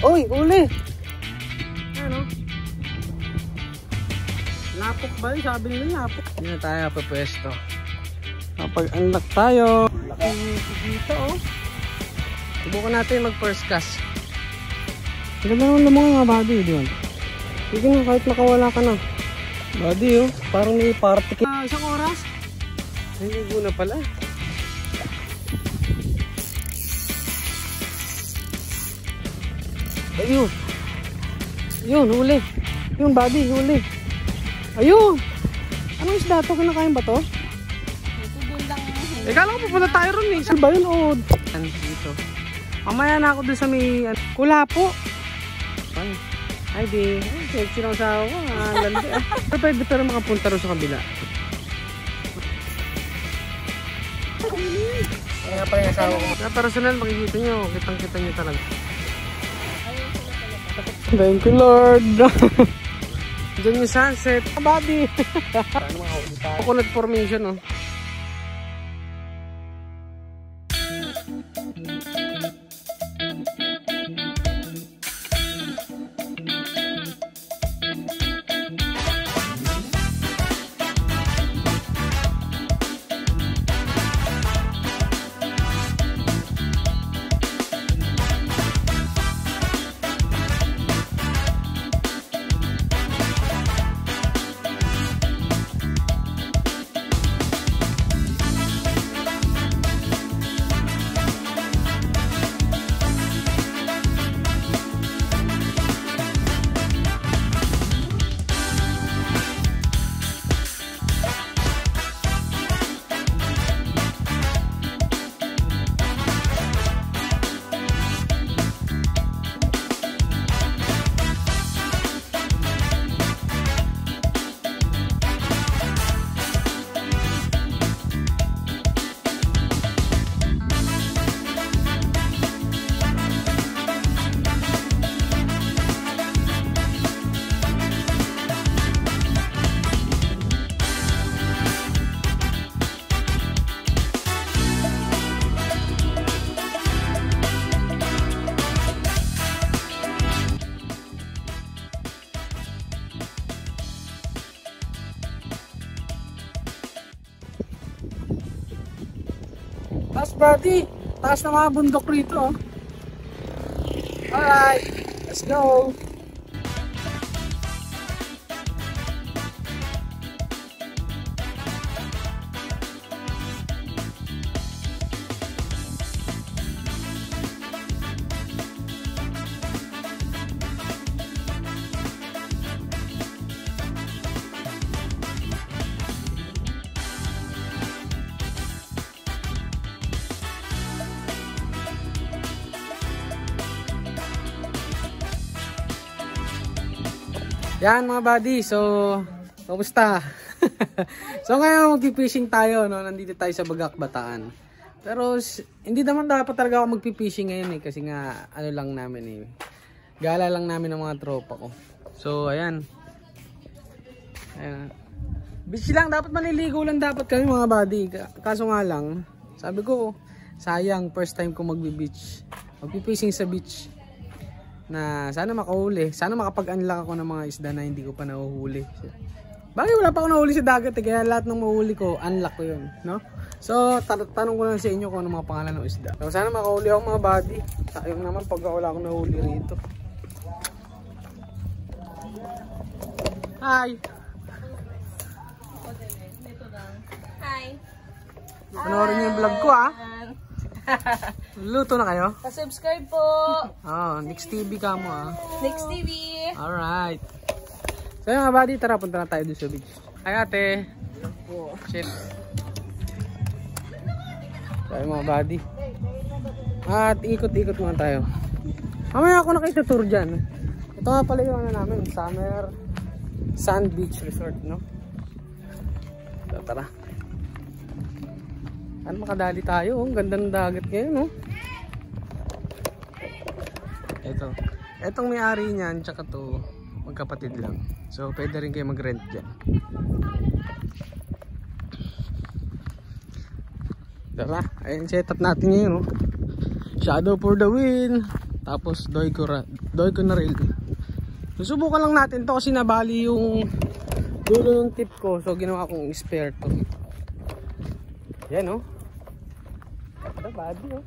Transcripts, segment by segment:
Uy, huli! Ano? Lapok ba yun? Sabi nila lapok. Hindi na tayo papwesto. Kapag-unlock tayo. Laki dito oh. Subukan natin mag first cast. Ganda naman ng mga body, di ba? Sige na, kahit makawala ka na. Body oh, parang may party. Isang oras? Ay, ligo na pala. Ayun. Ayun, huli. Yun, body, huli. Ayun. Anong isda to? Kinakain ba to? Kala ko pupunta tayo ron eh. Saan ba yun? Oh, dito. Mamaya na ako dun sa may kulapo. Ay di. Sexy lang sa ako. Landi ah. Pero pwede pero makapunta rin sa kabila. Ay nga pala yung asawa ko. Sa personal makikita nyo. Kitang-kita nyo talaga. Thank you Lord. Diyan yung sunset. Body. Coconut formation oh. Taas buddy, taas na mga bundok rito. Alright, let's go. Yan mga buddy, so kamusta? So ngayon magpipishing tayo, no? Nandito tayo sa Bagak, Bataan. Pero hindi naman dapat talaga ako magpipishing ngayon eh, kasi nga ano lang namin eh. Gala lang namin ng mga tropa ko. So ayan. Ayan. Beach lang, dapat maliligo lang dapat kami mga buddy. Kaso nga lang, sabi ko sayang first time ko magbi-beach. Magpipishing sa beach. Na sana makahuli, sana makapag-unlock ako ng mga isda na hindi ko pa nahuhuli. Bakit wala pa ako nahuli sa dagat eh, kaya lahat ng mahuli ko, unlock ko yun, no? So, tanong ko lang sa inyo kung ano mga pangalan ng isda. So, sana makahuli ako mga buddy. Sayang naman pag wala akong nahuli rito. Hi! Hi! Panoorin niyo yung vlog ko ah. Luto na kayo? Pa-subscribe po! Oh, Next TV ka mo ah. Next TV! Alright. So mga buddy, tara punta na tayo doon sa beach. Hi ate! Shit. Tayo mga buddy. At ikot-ikot muna tayo. Mamaya ako nakita-tour dyan. Ito nga pala yung ano namin, Summer Sand Beach Resort, no? So tara. Ano makadali tayo, oh. Ganda ng dagat ngayon, no? Ito. Etong may-ari niyan, tsaka to, magkapatid lang. So, pwede rin kayo mag-rent dyan. Tara, ayun setup natin ngayon, no? Shadow for the win. Tapos doy ko na reel. Susubukan lang natin to kasi nabali yung dulo ng tip ko. So ginawa kong spare to. Yan oh. Ito body oh.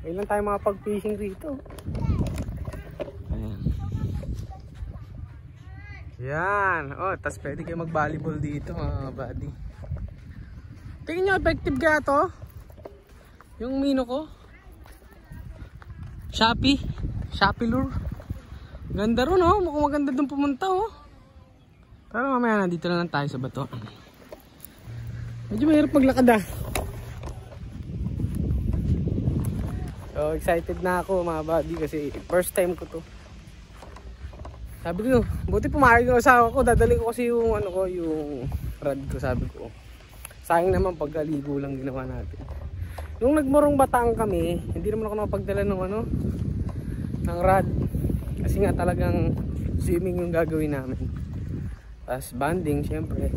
Ngayon lang tayo makapag-fishing rito. Ayan. Yan. Oh, tas pwede kayo mag-volleyball dito mga buddy. Tingin nyo effective kaya to? Yung mino ko. Shopee lure. Ganda ron oh. Mukhang maganda dun pumunta oh. Pero mamaya nandito na lang tayo sa bato. Medyo mahirap maglakad ah. So excited na ako mga buddy kasi first time ko to. Sabi ko, buti pumayag yung asawa ko. Dadali ko kasi yung ano ko, yung rod ko, sabi ko. Sayang naman pagkaligo lang ginawa natin. Nung nagmurong Bataan kami, hindi naman ako nakapagdala ng ano, ng rod. Kasi nga talagang swimming yung gagawin namin. Tapos banding syempre.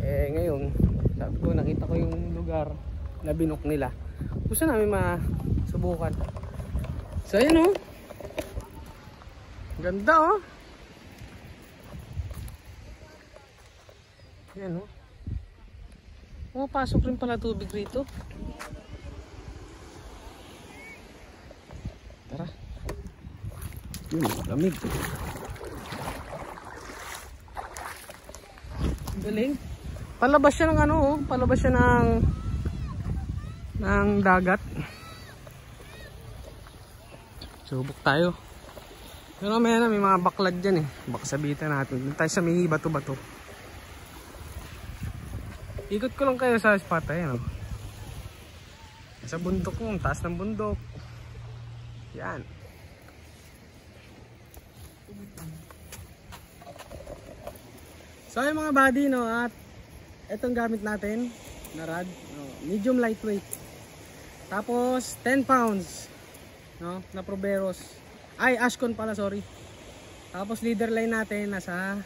Eh ngayon, sabi ko nakita ko yung lugar na binok nila. Gusto namin masubukan. So ayun oh. Ganda oh. Yan oh. Pumapasok rin pala tubig rito. Tara. Lamig. Galing. Palabas siya ng ano oh. Palabas siya ng dagat. Subok tayo. Pero may mga baklad dyan eh. Baka sabitan natin. Doon tayo sa may bato-bato. Ikot ko lang kayo sa spot ayan, oh. Sa bundok mo, taas ng bundok. Yan. So yung mga buddy no, at itong gamit natin na rod, no, medium lightweight. Tapos 10 pounds no, na Proveros. Ay, Ashcon pala, sorry. Tapos leader line natin nasa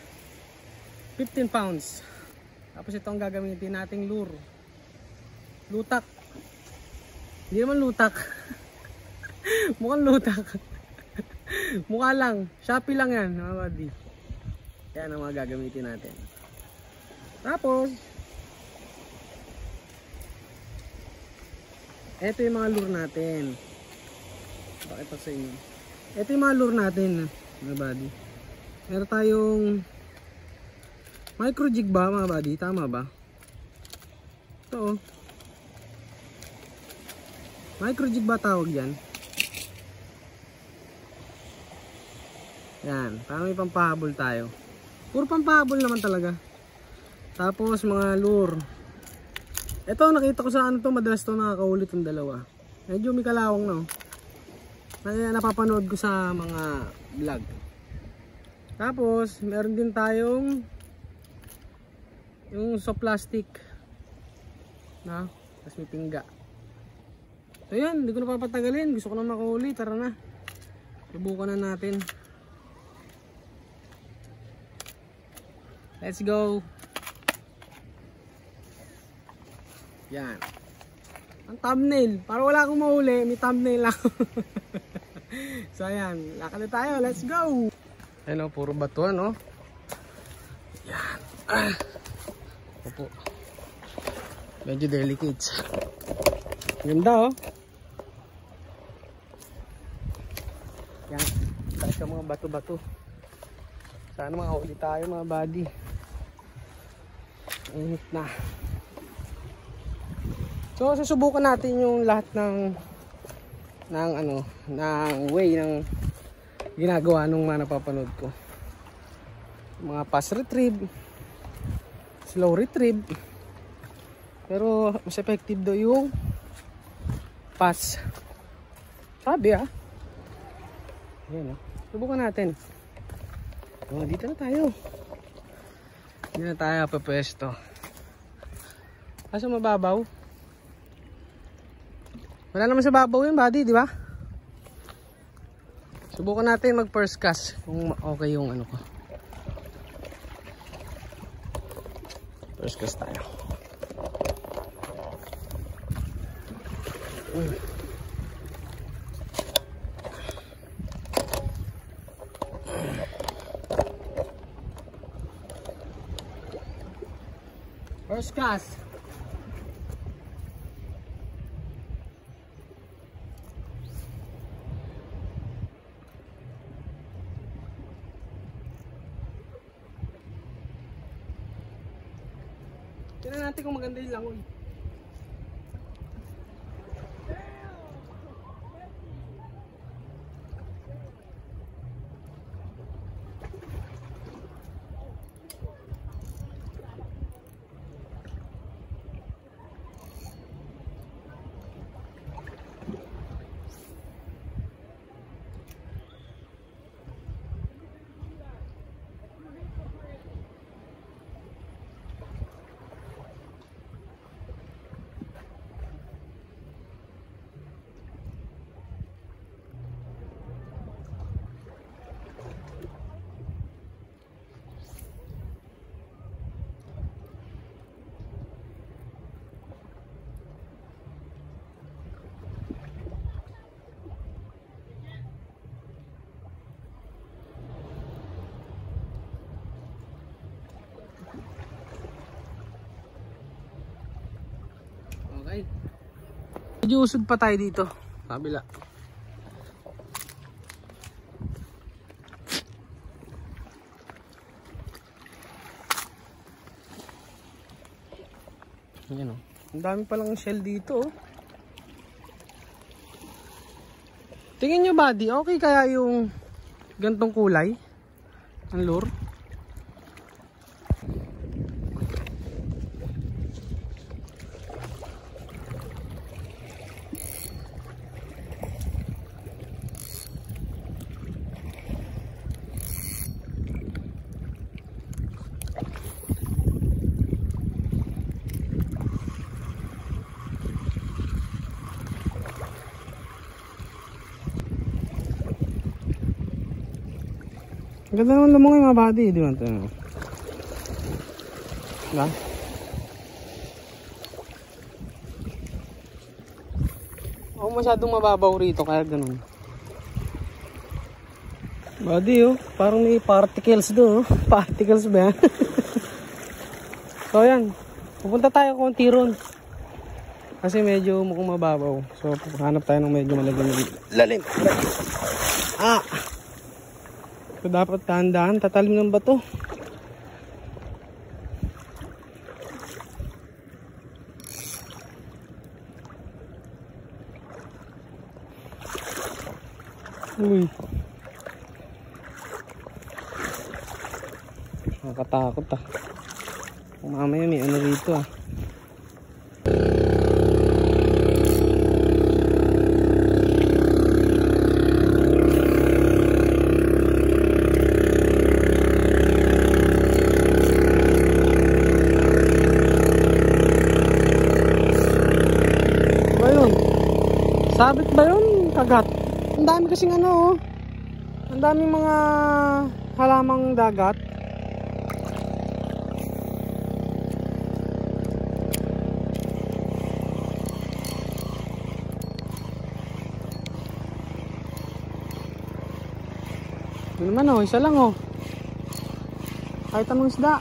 15 pounds. Tapos ito ang gagamitin nating lure. Lutak. Hindi naman lutak. Mukhang lutak. Mukha lang. Shopee lang yan, mga buddy. Yan ang mga gagamitin natin. Tapos ito yung mga lure natin. Bakit sa inyo? Ito yung mga lure natin, mga buddy. Meron tayong micro jig ba, mga buddy? Tama ba? Ito oh. Micro jig ba tawag yan? Yan, parang may pampahabol tayo. Puro pampahabol naman talaga. Tapos mga lure. Ito nakita ko sa ano to, madalas to nakakaulit yung dalawa. Medyo may kalawang no. Kaya napapanood ko sa mga vlog. Tapos meron din tayong yung soft plastic na, tapos may pingga. So yan, hindi ko na papatagalin. Gusto ko na makahuli, tara na. Subukan na natin. Let's go. Yan. Ang thumbnail, para wala akong mahuli, may thumbnail lang. So ayan, lakad na tayo, let's go. Ayun o, puro batuan o. Yan. Opo. Medyo delicate. Ganda o. Yan, tayo sa mga bato-bato. Sana makahuli tayo mga buddy. Init na. So susubukan natin yung lahat ng way ng ginagawa nung mga napapanood ko. Mga fast retrieve, slow retrieve. Pero mas effective do yung fast. Sabi ah. Ayan oh. Subukan natin. Oh, dito na tayo. Dito na tayo papwesto. Kaso mababaw. Wala naman sa babaw yung body, di ba? Subukan natin mag first cast kung okay yung ano ko. First cast tayo. First class. Tignan natin kung maganda yung langoy. Okay. Medyo usod pa tayo dito. Kabila. Ayan o. Ang dami palang shell dito oh. Tingin nyo buddy, okay kaya yung gantong kulay? Ang lure? Ang ganda naman lumungan mga buddy, di ba? Diba? Ako masyadong mababaw rito kaya ganun. Buddy oh, parang may particles doon oh. Particles ba yan? So yan, pupunta tayo konti ron. Kasi medyo mukhang mababaw. So hanap tayo ng medyo lalim. Ah! So dapat dahan-dahan, tatalim ng bato. Uy. Nakakatakot ah. Kung mamaya may ano dito ah. Sabit ba yun? Kagat. Ang dami kasing ano oh. Ang dami mga halamang dagat. Ito naman oh, isa lang oh. Kahit anong isda.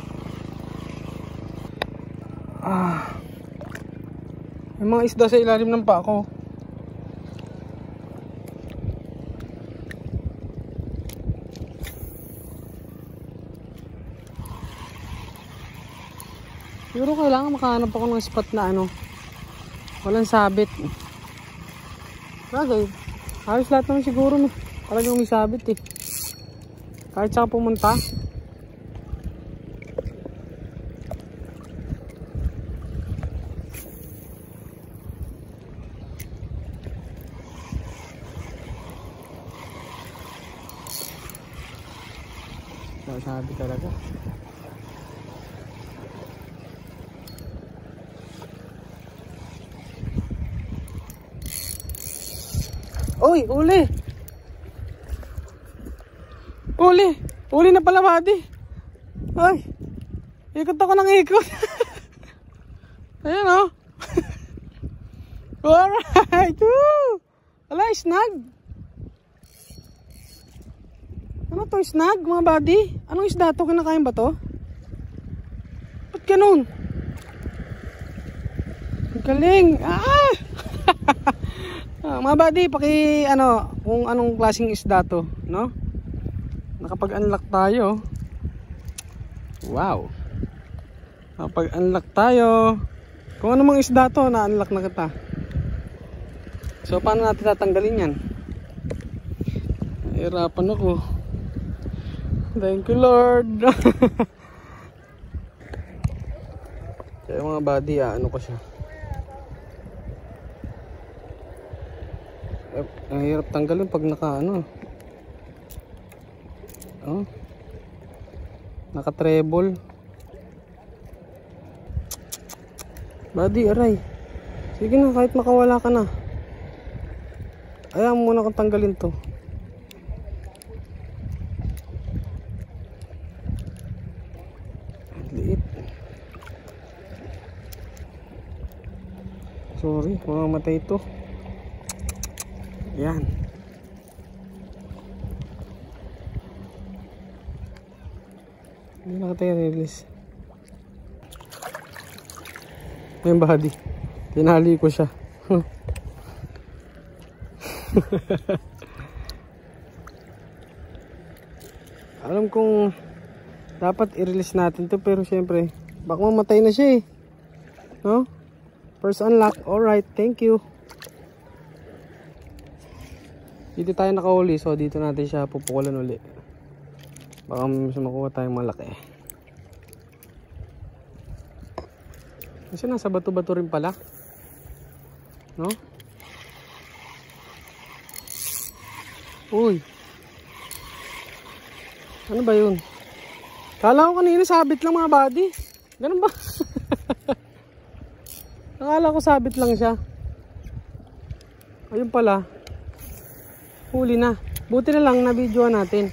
Ah. May mga isda sa ilalim ng pako. Siguro kailangan makahanap ako ng spot na ano, walang sabit. Bagay, halos lahat naman siguro no, talagang may sabit eh. Kahit saan pumunta. Sabit talaga. Uy, uli! Uli! Uli na pala buddy! Ay! Ikot ako ng ikot! Ayan o! Alright! Woo! Wala, snag! Ano to, snag mga buddy? Anong isda to? Kinakain ba to? Ba't ganun? Galing! Ah! Mga buddy, kung anong klaseng isda to, no? Nakapag-unlock tayo. Wow! Nakapag-unlock tayo. Kung ano mang isda to, na-unlock na kita. So, paano natin tatanggalin yan? Nahirapan ako. Thank you, Lord. Kaya mga buddy, ano ko siya. Ang hirap tanggalin pag naka-treble. Buddy, aray. Sige na, kahit makawala ka na. Ayaw mo muna kung tanggalin to. Liit. Sorry, mamamatay ito. Yan. Hindi na tayo release. Yung buddy, tinali ko siya. Alam kong dapat i-release natin to, pero syempre baka mamatay na siya eh, no? First unlock. Alright, thank you. Dito tayo nakahuli, so dito natin siya pupukulan uli. Baka mas makuha tayong malaki. Kasi nasa bato-bato rin pala, no? Uy, ano ba yun? Kala ko kanina sabit lang mga buddy. Ganun ba? Akala ko sabit lang siya. Ayun pala, huli na. Buti na lang na-videoan natin.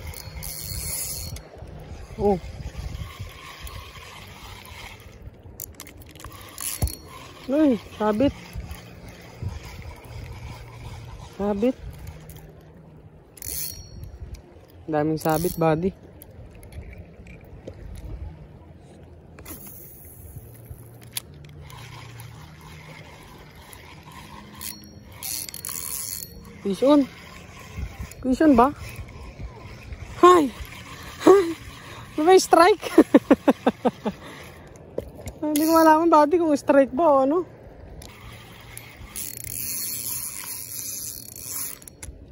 Oh. Uy, sabit. Sabit. Daming sabit, buddy. Fish on. Fish on ba? Hi. Hi. May strike. Hindi ko malaman, buddy, kung strike ba o ano.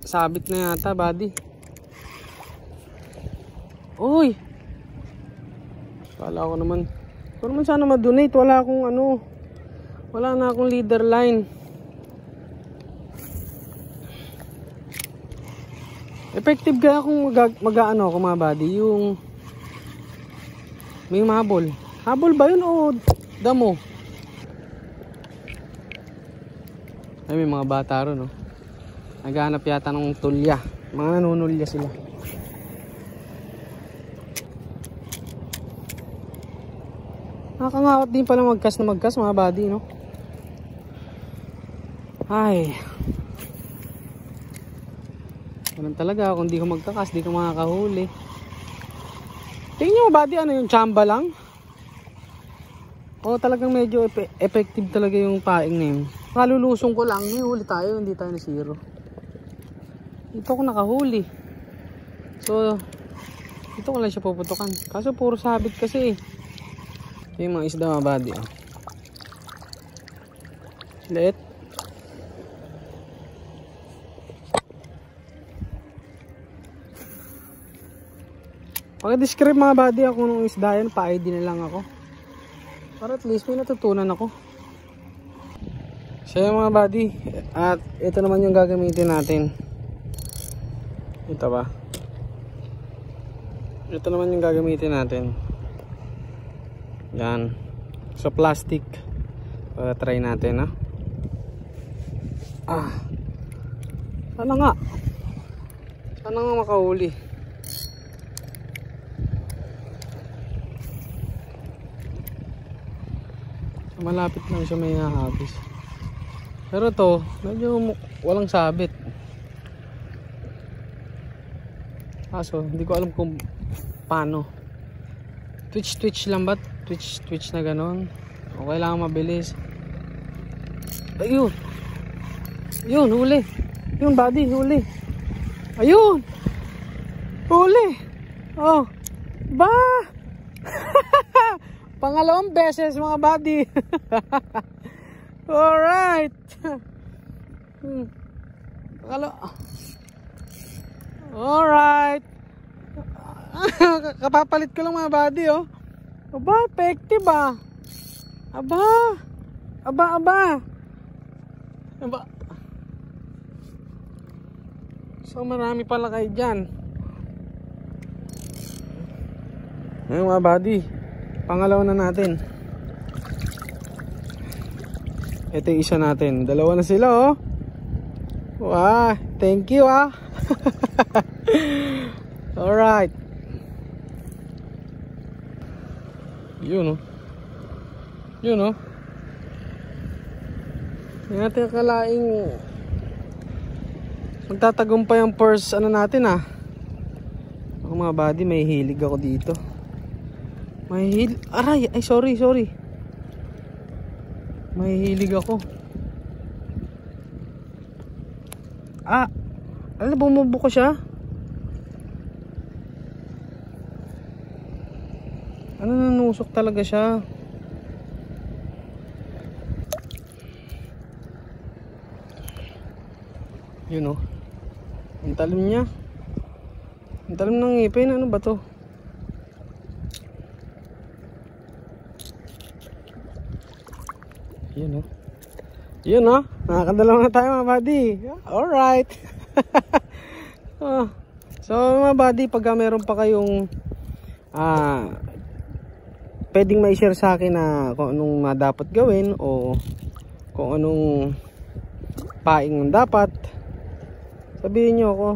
Sabit na yata, buddy. Uy. Kala ko naman. Pero naman sana ma-donate. Wala akong wala na akong leader line. Effective kaya kung mag-ano ako mga buddy, yung may mahabol. Habol ba yun o damo? Ay, may mga bata ron, no? Naghahanap yata ng tulya. Mga nanunulya sila. Nakakangawat din pala magkas na magkas mga buddy, no? Ay. Ganun talaga, kung di ko magkakas, di ko makakahuli. Tingnan nyo buddy, ano yung chamba lang? O talagang medyo effective talaga yung paing na yun. Kalulusong ko lang, may huli tayo, hindi tayo na zero. Dito ako nakahuli. So, dito ko lang siya puputukan. Kaso puro sabit kasi. Yung mga isda mga buddy. Oh. Let. Pag-describe mga buddy ako nung isda yan, pa-ID na lang ako. Para at least may natutunan ako. So yung mga buddy, at ito naman yung gagamitin natin. Ito ba? Ito naman yung gagamitin natin. Yan. So plastic. Para try natin, ha? Sana nga. Sana nga makahuli. Malapit lang siya may hahagis. Pero to, medyo walang sabit. Kaso, hindi ko alam kung paano. Twitch lang ba? Twitch na ganon. O kailangan mabilis. Ayun. Ayun, huli. Ayun, buddy, huli. Ayun. Huli. Oh. Ba! Pangalawang beses mga buddy. Alright. Alright. Kapapalit ko lang mga buddy, oh. Aba, effective ah. Aba. So marami pala kayo dyan. Ayun mga buddy, pangalawa na natin. Ito yung isa natin. Dalawa na sila, oh. Wow, thank you ah. Alright. Yun, oh. Yun, oh. Hindi natin akalaing magtatagumpay ang first ano natin ah. Ako mga buddy, may hilig ako dito. May hilig. Aray, ay sorry. May hilig ako. Ah, alam na bumubuko siya. Ano, nanusok talaga siya. Yun, oh. Ang talim niya. Ang talim ng ngipin. Ano ba to? Yun, oh. Yun, oh. Nakakadalaw na tayo mga buddy. Alright. Oh. So mga buddy, pagka meron pa kayong pwedeng ma-share sa akin na kung anong dapat gawin o kung anong paing dapat, sabihin nyo ako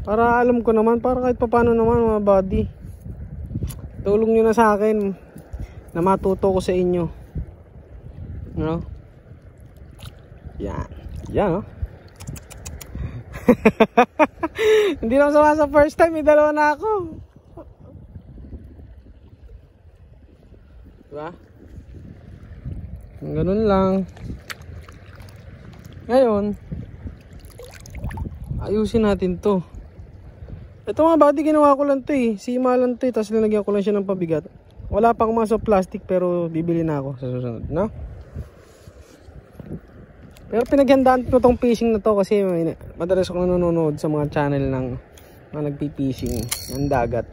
para alam ko naman, para kahit papano naman mga buddy, tulong nyo na sa akin na matuto ko sa inyo, no? Yan, no? Hindi lang sa first time, may dalawa na ako. Diba? Ganun lang. Ngayon, ayusin natin to. Ito mga buddy, ginawa ko lang to eh. Sima lang to eh. Tapos linagyan ko lang siya ng pabigat. Wala pa akong mga sa plastic pero bibili na ako sa susunod, no? Pero pinaghandaan ko tong fishing na to kasi madalas ako nanonood sa mga channel ng mga nagpi-fishing ng dagat.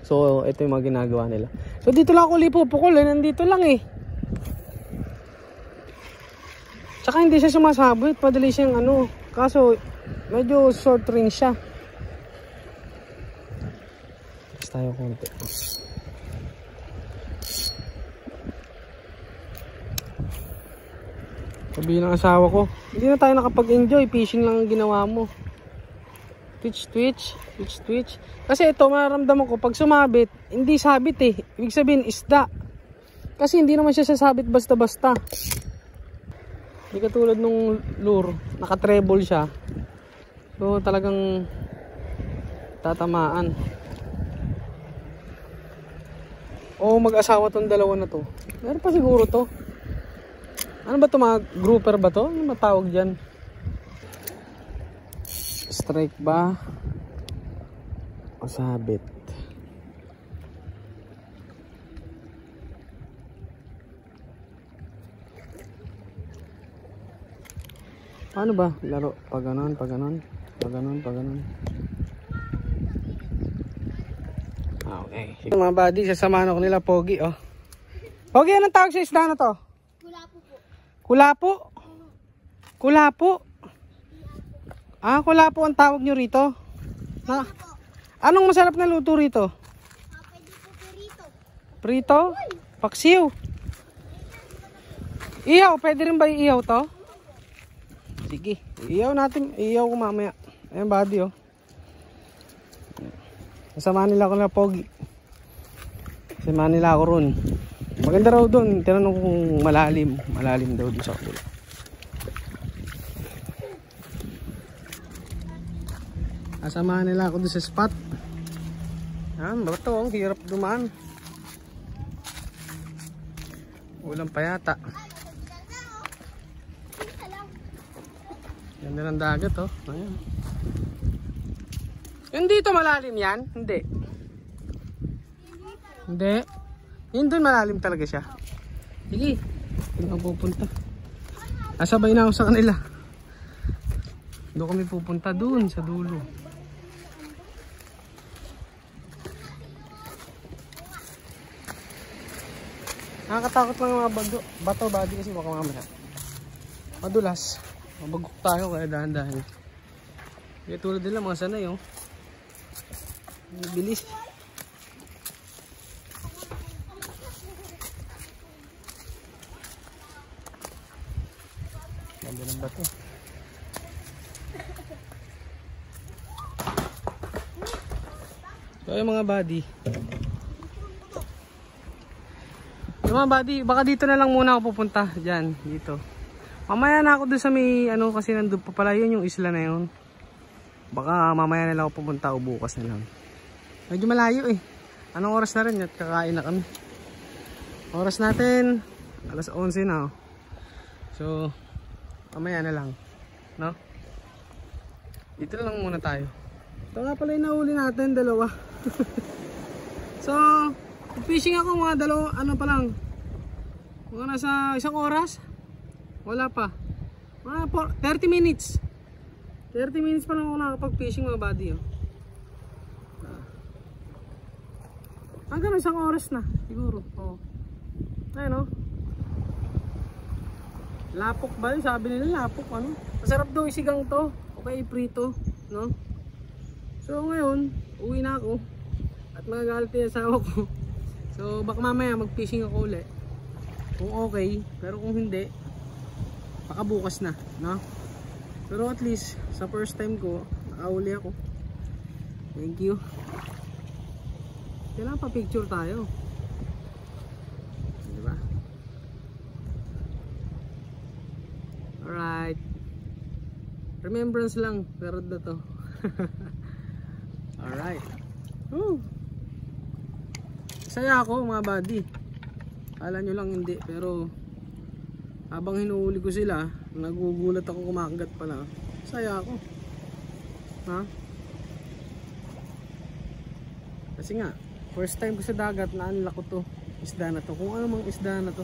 So ito yung mga ginagawa nila. So dito lang ako lipupukol eh. Nandito lang eh. Tsaka hindi siya sumasabit. Madali siyang ano. Kaso medyo short range siya. Tapos tayo konti. Sabi ng asawa ko, hindi na tayo nakapag-enjoy, fishing lang ang ginawa mo. Twitch. Kasi ito, mararamdaman ko, pag sumabit, hindi sabit eh. Ibig sabihin, isda. Kasi hindi naman siya sasabit basta-basta. Hindi katulad nung lure, naka-treble siya. So talagang tatamaan. O mag-asawa tong dalawa na to. Meron pa siguro to. Ano ba ito, mga grouper ba to? Ano matawag dyan? Strike ba? O sabit? Paano ba? Laro. Pag ganon. Okay. Mga buddy, sasamahan ako nila Pogi, oh. Pogi, anong tawag sa isda na to? Kulapo? Kulapo? Ah, kulapo ang tawag nyo rito? Na, anong masarap na luto rito? Pwede po prito. Prito? Paksiw? Iyaw, pwede rin ba iiyaw to? Sige, iiyaw natin. Iiyaw ko mamaya. Ayan buddy, oh. Kasama nila ako na Pogi. Kasama nila ako ron. Maganda raw doon. Tinanong kung malalim. Malalim daw doon sa kabila. Kasama nila ako doon sa spot. Yan, bato. Ang hirap dumaan. Ulam pa yata. Ganda ng dagat oh. Ayan. Yung dito malalim yan? Hindi. Hindi. Yun doon malalim talaga siya. Sige. Doon ako pupunta. Asabay na ako sa kanila. Doon kami pupunta doon sa dulo. Nakakatakot lang yung mga bato body kasi baka mamaya madulas. Mabagok tayo kaya dahan-dahan. Kaya tulad nila mga sanay oh. Bilis. Ganda ng bato. So yung mga body. Yung mga buddy, baka dito na lang muna ako pupunta. Diyan, dito. Mamaya na ako doon sa may, ano, kasi nandun pa pala yun, yung isla na yun. Baka mamaya na lang ako pupunta o bukas na lang. Medyo malayo eh. Anong oras na rin at kakain na kami. Oras natin, alas 11 na oh. So, mamaya na lang. No? Dito na lang muna tayo. Ito nga pala yung nahuli natin, dalawa. So, fishing ako mga dalawa, ano pa lang. Mga nasa isang oras. Wala pa. Mga 30 minutes. 30 minutes pa lang ako nakapag-fishing mga buddy. Oh. Hanggang isang oras na. Siguro. Oh. Ayun oh. Lapok ba yun? Sabi nila lapok. Ano? Masarap daw isigang to. Okay, prito. No? So ngayon, uwi na ako. At magagalit yung asawa ko. So baka mamaya mag-fishing ako ulit. Kung okay, pero kung hindi, baka bukas na, no? Pero at least sa first time ko, nakauli ako. Thank you. Kailangan pa picture tayo. Diba? Alright. Remembrance lang, pero na to. Alright. Woo! Saya ako mga buddy. Kala nyo lang hindi, pero habang hinuhuli ko sila, nagugulat ako kumakagat pala. Saya ako. Ha? Kasi nga, first time ko sa dagat, naanla ko to. Isda na to. Kung ano mang isda na to.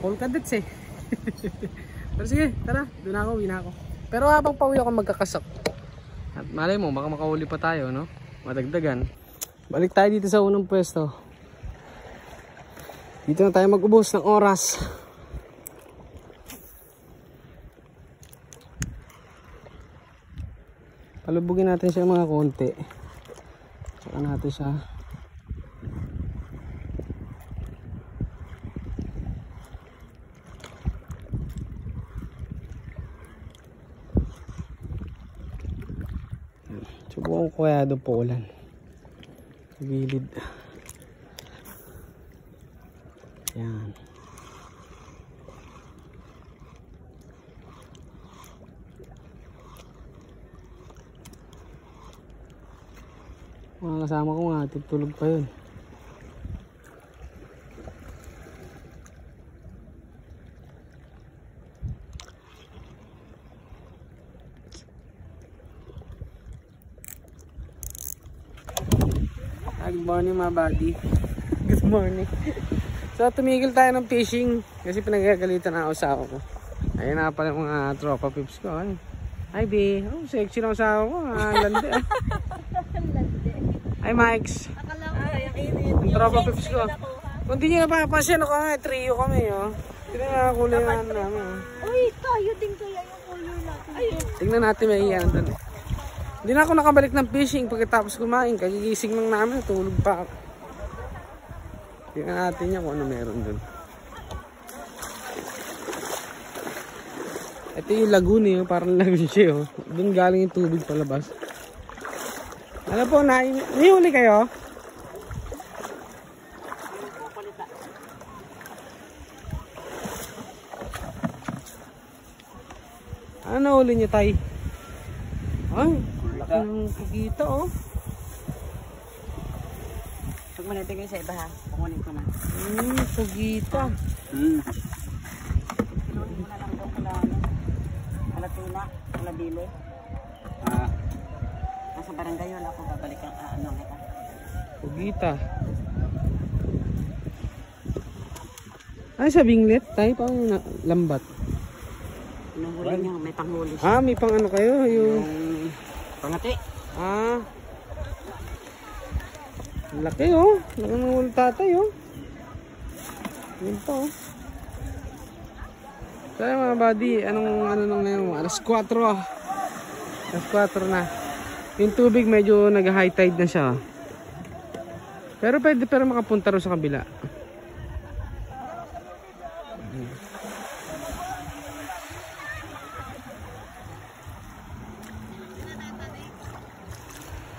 Polka dots eh. Pero sige, tara. Doon ako, win ako. Pero habang pauwi ako magkakasok. At malay mo, baka makahuli pa tayo, no? Madagdagan. Balik tayo dito sa unang pwesto. Dito na tayo mag-ubos ng oras. Palubugin natin siya mga konti. Saka natin siya. Subukan ko kaya doon po ulan. Gilid. Yan. Mga kasama ko nga, tutulog pa yun. Good morning mga buddy. Good morning. So tumigil tayo ng fishing kasi pinagagalitan na ako sa ako ko. Ayun na pala mga tropa pips ko. Ay, hi B. Oh, sexy na asawa ko. Landi ah. Hi Mikes. Ang tropa pips ko. Kung di nyo napapansin ako nga, trio kami oh. Tignan nga kulay na namin. Uy, tayo din kaya yung color natin. Tignan natin may iyan doon eh. Hindi na ako nakabalik ng fishing pagkatapos kumain. Kagigising lang namin, tulog pa ako. Tingnan natin niya kung ano meron dun. Ito yung lagoon eh, parang lagoon siya oh. Doon galing yung tubig palabas. Ano po, nihuli kayo? Ano nahuli niyo tay? Ay, laki ng pagkita oh. Pag manitin kayo sa iba ha, pangunin ko na. Pagkita. wala. Wala dili. Nasa barangay wala ako babalik ang ano kita. Pugita. Ay, sa binglet tayo pa lambat. Inuhuli niya, may panghuli siya. Ah, may pang ano kayo? Yung Pangati. ah. Laki oh. Laki ng tatay oh. Yun pa oh. Kaya mga buddy, anong ano nang ngayon? Alas 4 ah. Alas 4 na. Yung tubig medyo nag-high tide na siya. Pero pwede makapunta rin sa kabila.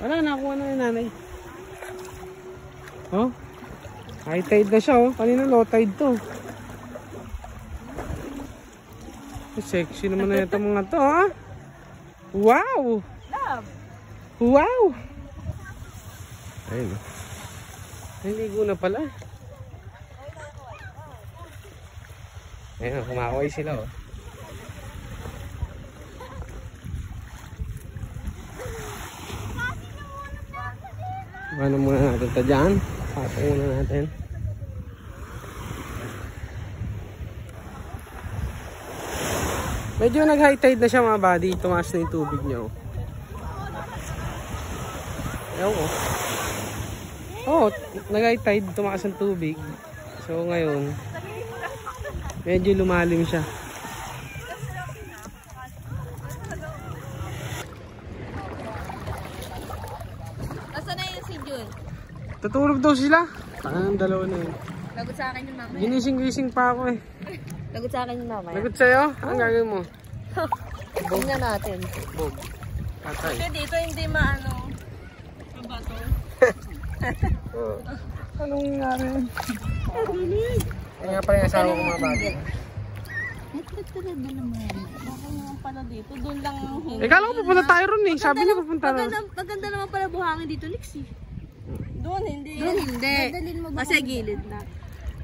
Wala, nakuha na yung nanay. Oh, high tide na siya oh. Kanina low tide to. Sexy naman na ito mga to ha. Wow! Love! Wow! Ayun oh. Naligo na pala. Ayun, kumakaway sila oh. Ano muna natin ito dyan? Patong muna natin. Medyo nag-high tide na siya mga buddy. Tumaas na yung tubig niya oh. Ewan ko. Oh, nag-high tide. Tumaas ang tubig. So ngayon, medyo lumalim siya. Tutulog daw sila. Ang dalawa na yun. Lagot sa akin yung mama. Ginising-gising pa ako eh. Lagot sa akin yung mama. Lagot sa'yo? Anong gagawin mo? Tingnan natin. Bog. Patay. Kasi dito hindi maano. Mabato. Anong nangyari? Kaya nga pala yung asawa ko mga bagay. Doon naman. Baka naman pala dito. Doon lang hindi. Eh kala ko pupunta tayo ron eh. Sabi niya pupunta ron. Maganda naman pala buhangin dito, Lixie. Doon hindi. Doon hindi. Dadalhin mo ba? Kasi gilid na.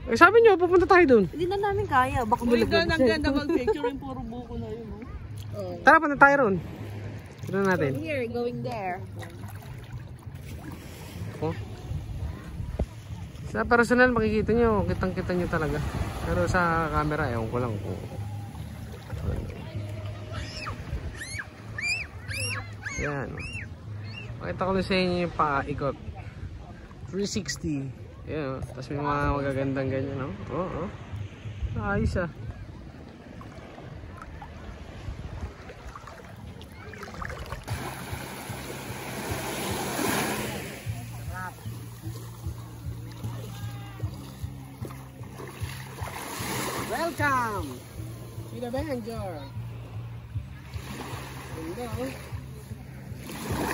Eh sabi niyo pupunta tayo doon. Hindi na namin kaya. Baka bulagyan. Ang ganda mag-picture yung puro buko na yun. Tara, punta tayo ron. Tignan natin. Here, going there. Oh. Sa personal makikita niyo, kitang-kita niyo talaga. Pero sa camera, ewan ko lang kung yan. Pakita ko na sa inyo yung paikot. 360. Yan. Tapos may mga magagandang ganyan. No? Oo. Ayos ah. Welcome to the Bangor. Ganda oh.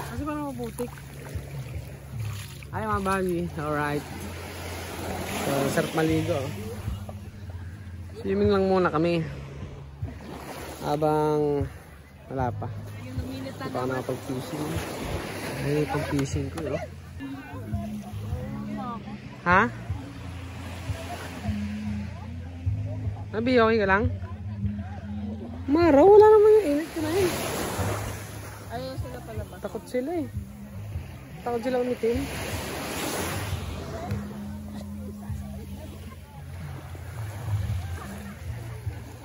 Kasi parang mabutik. Ay mga bagay. Alright. So sarap maligo. Swimming lang muna kami. Habang wala pa. Hindi pa ako nakapag-fishing. Ay pag-fishing ko oh. Ha? Nabi, okay ka lang? Mara, wala naman yung init ko na yun. Ayaw sila pala ba? Takot sila eh. Takot sila umitin.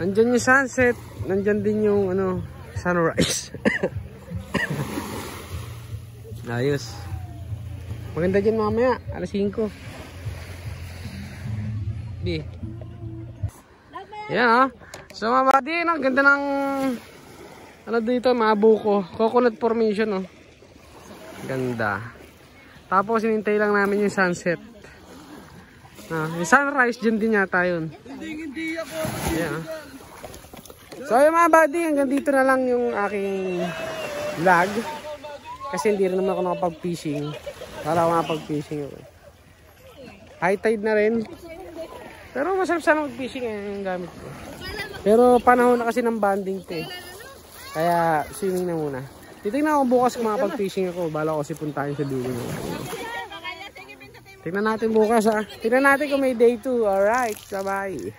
Nandyan yung sunset. Nandyan din yung ano, sunrise. Ayos. Maganda dyan mamaya. Alas 5. Di. Yeah. So mga buddy, ang ganda ng ano dito, mga buko. Coconut formation oh. Ganda. Tapos hinintay lang namin yung sunset. Yung sunrise dyan din yata yun. Hindi ako. Yeah. So yung mga buddy, hanggang dito na lang yung aking vlog. Kasi hindi rin naman ako nakapag-fishing. Para ako nakapag-fishing ako. High tide na rin. Pero masarap sana mag-fishing yung gamit ko. Pero panahon na kasi ng banding ko eh. Kaya swimming na muna. Titignan ako bukas kung makapag-fishing ako. Bala ko kasi puntahin sa dulo. Tignan natin bukas ha. Tignan natin kung may day 2. Alright, bye-bye.